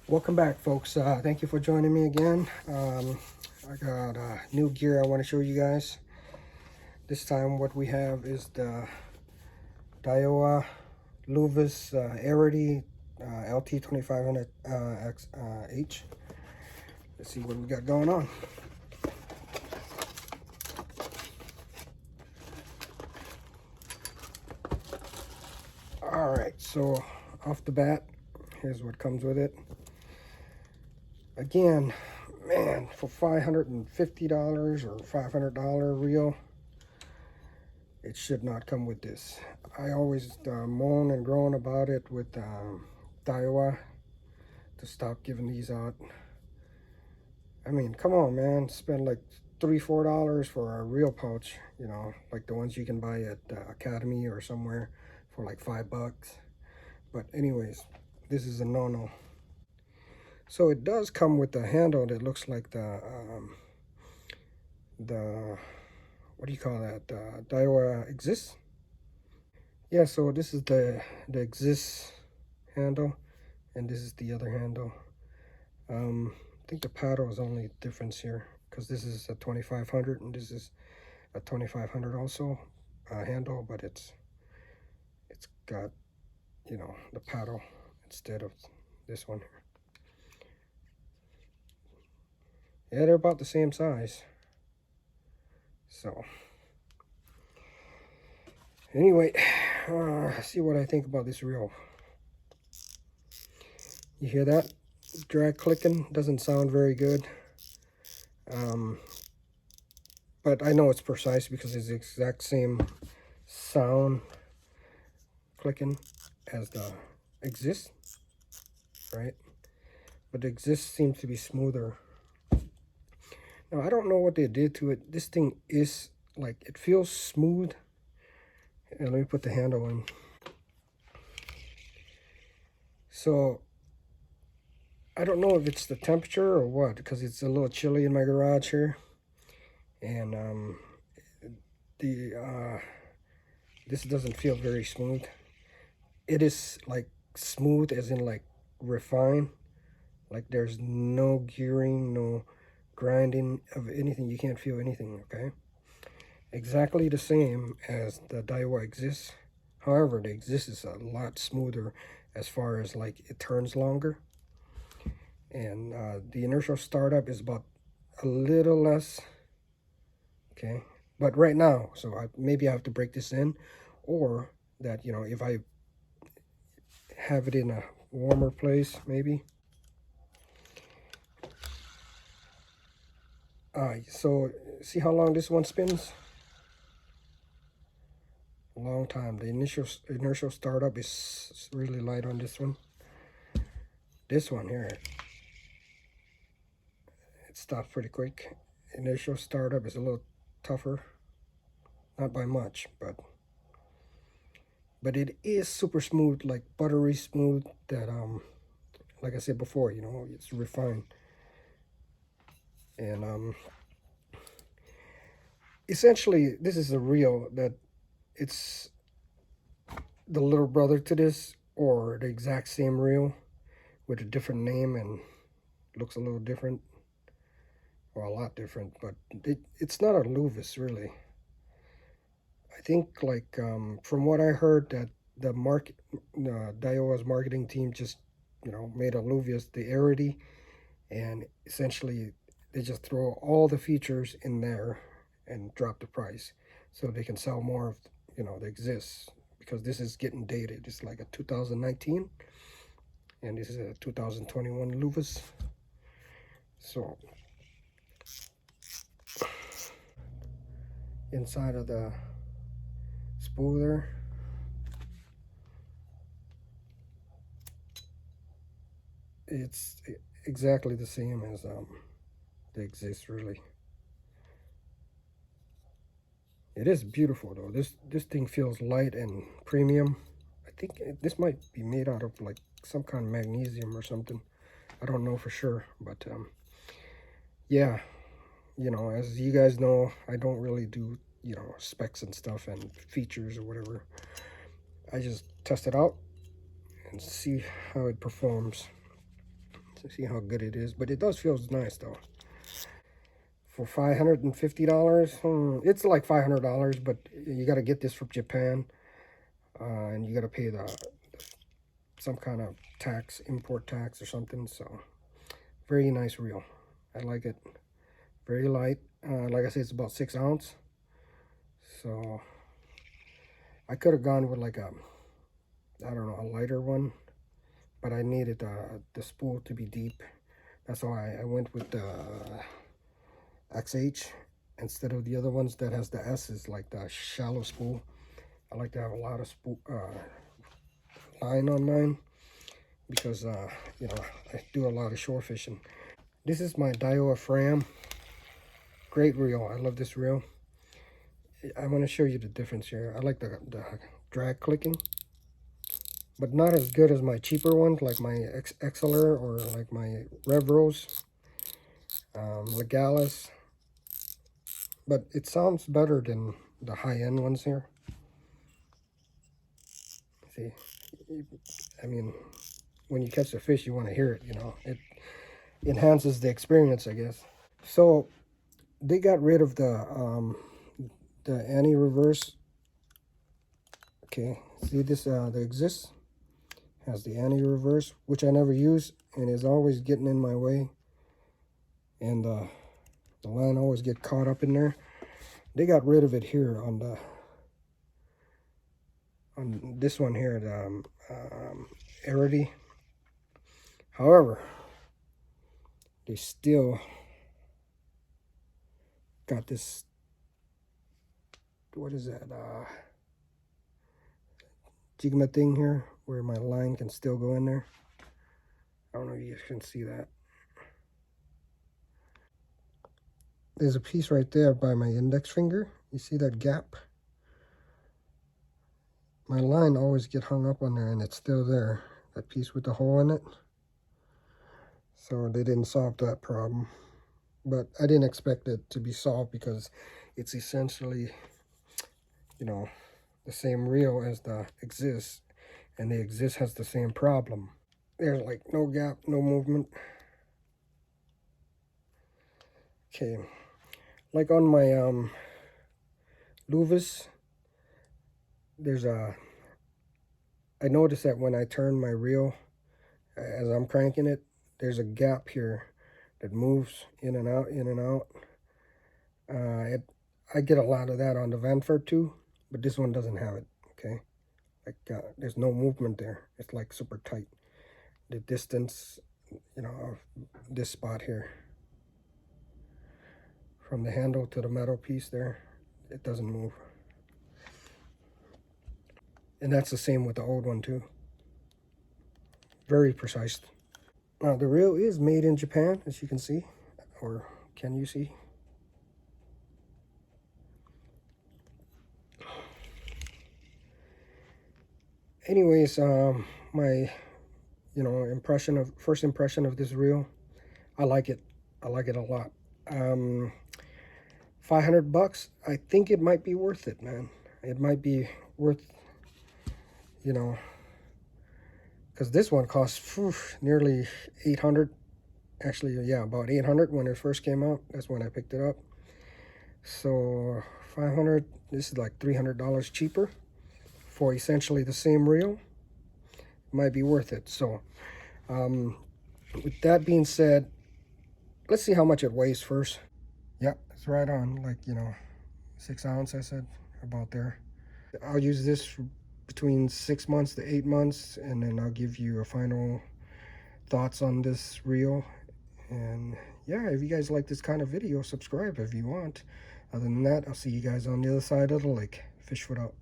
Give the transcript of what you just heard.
Welcome back, folks. Thank you for joining me again. I got new gear I want to show you guys. This time what we have is the diawa luvias airity LT 2500 H. Let's see what we got going on. All right, so off the bat, here's what comes with it. Again, man, for $550 or $500 reel, it should not come with this. I always moan and groan about it with diawa to stop giving these out. I mean, come on, man, spend like $3-4 for a reel pouch, you know, like the ones you can buy at Academy or somewhere for like $5. But anyways, this is a no-no. So it does come with a handle that looks like the what do you call that? Diawa exists. Yeah, so this is the exists handle, and this is the other handle. I think the paddle is only difference here because this is a 2500 and this is a 2500 also handle, but it's got, you know, the paddle instead of this one here. Yeah, they're about the same size. So anyway, see what I think about this reel. You hear that drag clicking? Doesn't sound very good. But I know it's precise because it's the exact same sound clicking as the exist, right? But the exist seems to be smoother. Now, I don't know what they did to it. This thing is like, it feels smooth. And let me put the handle in. So I don't know if it's the temperature or what, because it's a little chilly in my garage here. And this doesn't feel very smooth. It is like smooth as in like refined. Like there's no gearing, no grinding of anything. You can't feel anything, okay? Exactly the same as the diawa exists. However, the exist is a lot smoother as far as like it turns longer. And the inertial startup is about a little less, okay? But right now, so maybe I have to break this in, or that, you know, if I have it in a warmer place, maybe. So see how long this one spins? A long time. The inertial startup is really light on this one. This one here, it stops pretty quick. Initial startup is a little tougher, not by much, but it is super smooth, like buttery smooth. That like I said before, you know, it's refined. And essentially, this is a reel that it's the little brother to this, or the exact same reel with a different name and looks a little different, or a lot different. But it's not a luvias really. I think like from what I heard, that the Daiwa's marketing team just, you know, made a luvias the airity, and essentially they just throw all the features in there and drop the price so they can sell more of, you know, the exists, because this is getting dated. It's like a 2019 and this is a 2021 luvias. So inside of the spooler, it's exactly the same as the exist really. It is beautiful though. This thing feels light and premium. I think this might be made out of like some kind of magnesium or something. I don't know for sure, but yeah, you know, as you guys know, I don't really do, you know, specs and stuff and features or whatever. I just test it out and see how it performs. to see how good it is. But it does feel nice though. For $550, it's like $500, but you got to get this from Japan, and you got to pay some kind of tax, import tax or something. So very nice reel. I like it. Very light. Like I said, it's about 6 ounce. So I could have gone with like I don't know, a lighter one, but I needed the spool to be deep. That's why I went with the XH instead of the other ones that has the S, is like the shallow spool. I like to have a lot of line on mine because you know, I do a lot of shore fishing. This is my diawa Fram. Great reel. I love this reel. I want to show you the difference here. I like the drag clicking, but not as good as my cheaper ones like my XLR or like my Revros, Legalis. But it sounds better than the high-end ones here. See, I mean, when you catch the fish, you want to hear it, you know. It enhances the experience, I guess. So they got rid of the anti-reverse. Okay, see this, the Exist has the anti-reverse, which I never use and is always getting in my way. And the line always get caught up in there. They got rid of it here on this one here, the airity. However, they still got this, what is that, jigma thing here where my line can still go in there. I don't know if you guys can see that. There's a piece right there by my index finger. You see that gap? My line always get hung up on there and it's still there. That piece with the hole in it. So they didn't solve that problem. But I didn't expect it to be solved because it's essentially, you know, the same reel as the Exist. And the Exist has the same problem. There's like no gap, no movement. Okay. Like on my luvias, there's I noticed that when I turn my reel, as I'm cranking it, there's a gap here that moves in and out, in and out. I get a lot of that on the Vanford too, but this one doesn't have it, okay? Like, there's no movement there. It's like super tight. The distance, you know, of this spot here, from the handle to the metal piece there, it doesn't move. And that's the same with the old one too. Very precise. Now the reel is made in Japan, as you can see, or can you see? Anyways, my, you know, first impression of this reel, I like it. I like it a lot. $500, I think it might be worth it, man. It might be worth, you know, because this one costs nearly 800. Actually, yeah, about 800 when it first came out. That's when I picked it up. So 500, this is like $300 cheaper for essentially the same reel. Might be worth it. So with that being said, let's see how much it weighs first. Yep, it's right on, like, you know, 6 ounce, I said, about there. I'll use this between 6 months to 8 months, and then I'll give you a final thoughts on this reel. And yeah, if you guys like this kind of video, subscribe if you want. Other than that, I'll see you guys on the other side of the lake. Fishfoot out.